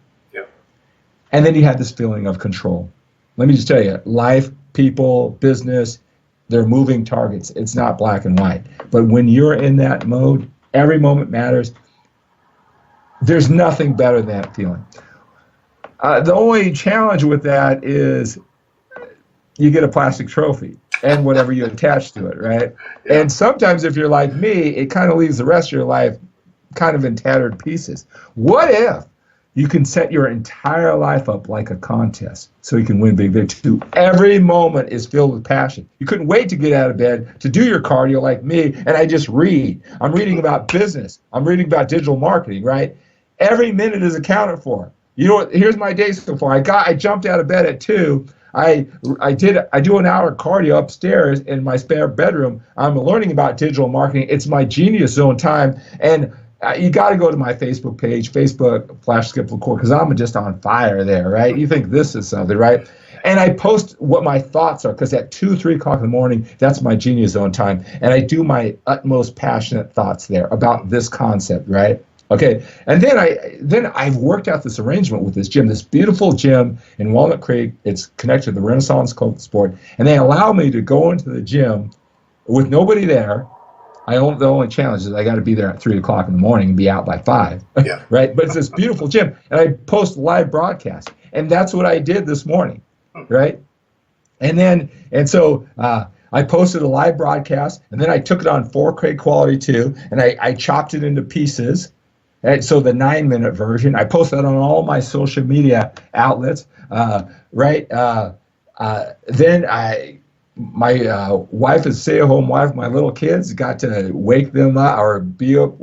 And then you had this feeling of control. Let me just tell you, life, people, business, they're moving targets. It's not black and white. But when you're in that mode, every moment matters. There's nothing better than that feeling. The only challenge with that is you get a plastic trophy and whatever you attach to it, right? And sometimes if you're like me, it kind of leaves the rest of your life kind of in tattered pieces. What if you can set your entire life up like a contest so you can win big victories. Every moment is filled with passion. You couldn't wait to get out of bed to do your cardio like me, and I just read. I'm reading about business. I'm reading about digital marketing, right? Every minute is accounted for. You know what? Here's my day so far. I jumped out of bed at 2. I do an hour cardio upstairs in my spare bedroom. I'm learning about digital marketing. It's my genius zone time, and you got to go to my Facebook page, Facebook/Skip Lacour, because I'm just on fire there, right? You think this is something, right? And I post what my thoughts are, because at 2, 3 o'clock in the morning, that's my genius zone time, and I do my utmost passionate thoughts there about this concept, right? Okay, and then I've worked out this arrangement with this gym, this beautiful gym in Walnut Creek. It's connected to the Renaissance Club Sport, and they allow me to go into the gym with nobody there. The only challenge is I got to be there at 3 o'clock in the morning and be out by 5, Yeah. right? But it's this beautiful gym, and I post live broadcast, and that's what I did this morning, right? And so I posted a live broadcast, and then I took it on 4K quality too, and I chopped it into pieces. And so the 9-minute version, I posted that on all my social media outlets, right? Then my wife is a stay-at-home wife. My little kids got to wake them up or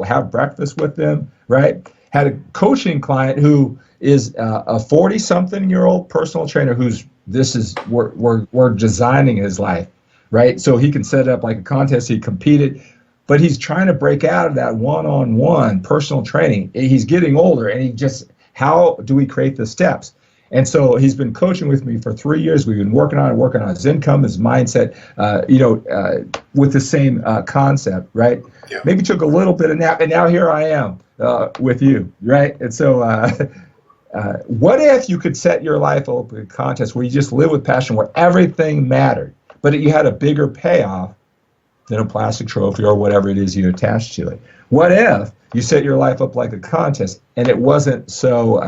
have breakfast with them, right? Had a coaching client who is a 40-something-year-old personal trainer we're designing his life, right? So he can set it up like a contest. He competed. But he's trying to break out of that one-on-one personal training. He's getting older, and how do we create the steps? And so he's been coaching with me for 3 years. We've been working on his income, his mindset, with the same concept, right? Yeah. Maybe took a little bit of nap, and now here I am with you, right? And so what if you could set your life up in a contest where you just live with passion, where everything mattered, but you had a bigger payoff than a plastic trophy or whatever it is you attach to it? What if you set your life up like a contest and it wasn't so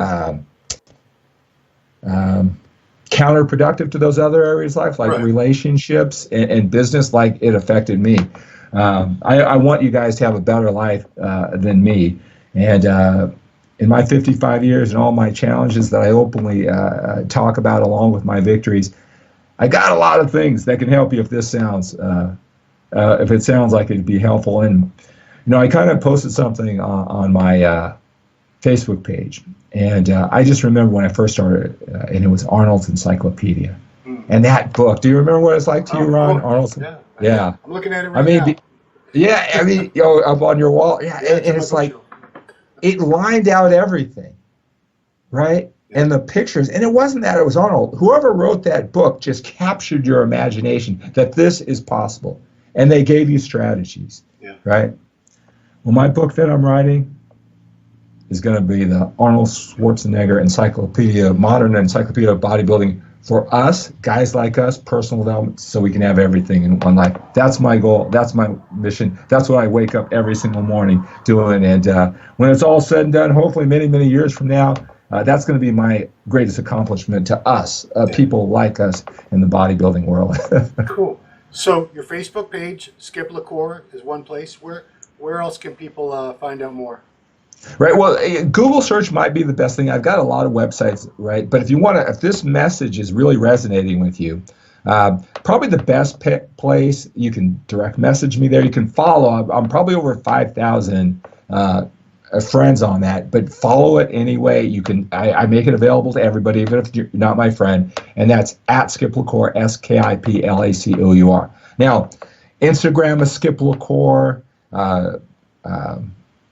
counterproductive to those other areas of life, like relationships and business, like it affected me? I want you guys to have a better life than me. And in my 55 years and all my challenges that I openly talk about along with my victories, I got a lot of things that can help you if this sounds if it sounds like it'd be helpful. And I kind of posted something on my Facebook page, and I just remember when I first started, and it was Arnold's Encyclopedia. And that book, do you remember what it's like to you, Ron? Arnold's? Yeah. I'm looking at it right now. Up on your wall. Yeah, and it's like, it lined out everything, right? And the pictures, and it wasn't that it was Arnold. Whoever wrote that book just captured your imagination that this is possible. And they gave you strategies, right? Well, my book that I'm writing is going to be the Arnold Schwarzenegger Modern Encyclopedia of Bodybuilding for us, guys like us, personal development, so we can have everything in one life. That's my goal. That's my mission. That's what I wake up every single morning doing. And when it's all said and done, hopefully many, many years from now, that's going to be my greatest accomplishment to us, people like us in the bodybuilding world. Cool. So your Facebook page, Skip Lacour, is one place. Where else can people find out more? Right. Well, Google search might be the best thing. I've got a lot of websites, right? But if this message is really resonating with you, probably the best place, you can direct message me there. You can follow. I'm probably over 5,000 friends on that, but follow it anyway. You can. I make it available to everybody, even if you're not my friend. And that's at Skip Lacour, SKIPLACOUR. Now, Instagram is Skip Lacour.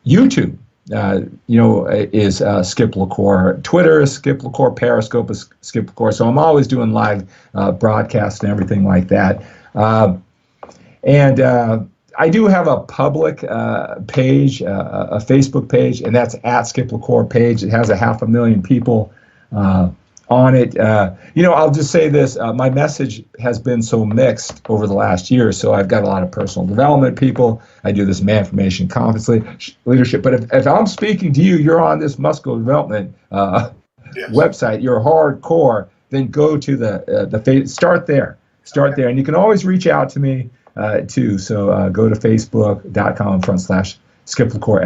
YouTube, is Skip Lacour. Twitter is Skip Lacour. Periscope is Skip Lacour. So I'm always doing live broadcasts and everything like that. And I do have a public page, a Facebook page, and that's at Skip Lacour page. It has 500,000 people on it. I'll just say this. My message has been so mixed over the last year. So I've got a lot of personal development people. I do this Manformation Conference leadership. But if I'm speaking to you, you're on this muscular development website, you're hardcore, then go to the start there. And you can always reach out to me too. So go to facebook.com/Skip Lacour,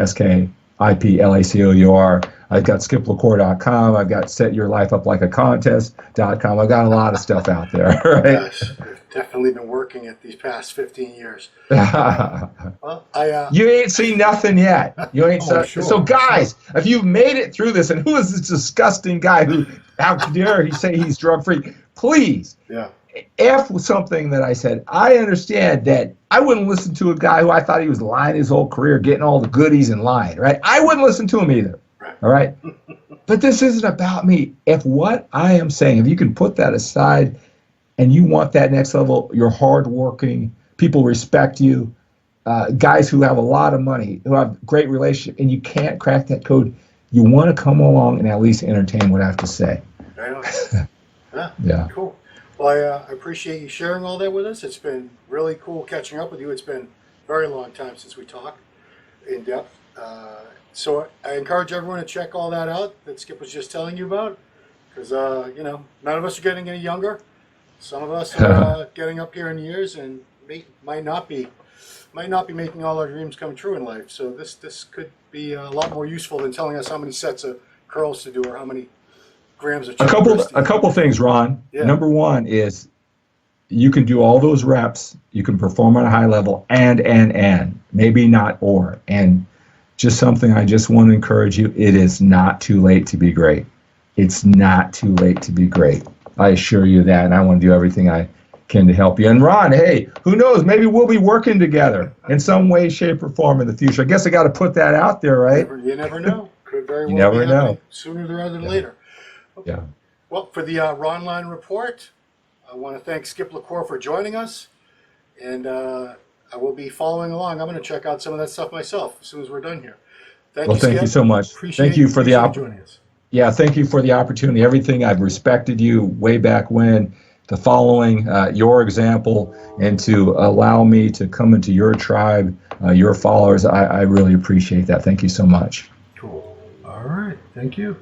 IPLACOUR. I've got skiplacour.com. I've got setyourlifeuplikeacontest.com. I've got a lot of stuff out there, right? Yes, I've definitely been working it these past 15 years. Well, You ain't seen nothing yet. You ain't sure, so guys, if you've made it through this, and who is this disgusting guy who, how dare he say he's drug free? Please, F was something that I said. I understand that I wouldn't listen to a guy who I thought he was lying his whole career, getting all the goodies and lying, right? I wouldn't listen to him either. All right. But this isn't about me. If what I am saying, if you can put that aside and you want that next level, you're hardworking, people respect you, guys who have a lot of money, who have great relationship, and you can't crack that code, you want to come along and at least entertain what I have to say. Yeah. Cool. Well, I appreciate you sharing all that with us. It's been really cool catching up with you. It's been a very long time since we talked in depth. So I encourage everyone to check all that out that Skip was just telling you about, because none of us are getting any younger. Some of us are getting up here in years and might not be making all our dreams come true in life. So this could be a lot more useful than telling us how many sets of curls to do or how many grams of a couple things, Ron. Yeah. Number one is you can do all those reps. You can perform at a high level and maybe not or. And just something I just want to encourage you, it is not too late to be great. It's not too late to be great. I assure you that, and I want to do everything I can to help you. And Ron, hey, who knows? Maybe we'll be working together in some way, shape, or form in the future. I guess I got to put that out there, right? You never know. Could very well you never be know. Sooner rather than later. Okay. Yeah. Well, for the Ronline report, I want to thank Skip Lacour for joining us, and I will be following along. I'm going to check out some of that stuff myself as soon as we're done here. Thank you so much. Thank you for the opportunity. Yeah, thank you for the opportunity. Everything, I've respected you way back when, to following your example and to allow me to come into your tribe, your followers. I really appreciate that. Thank you so much. Cool. All right. Thank you.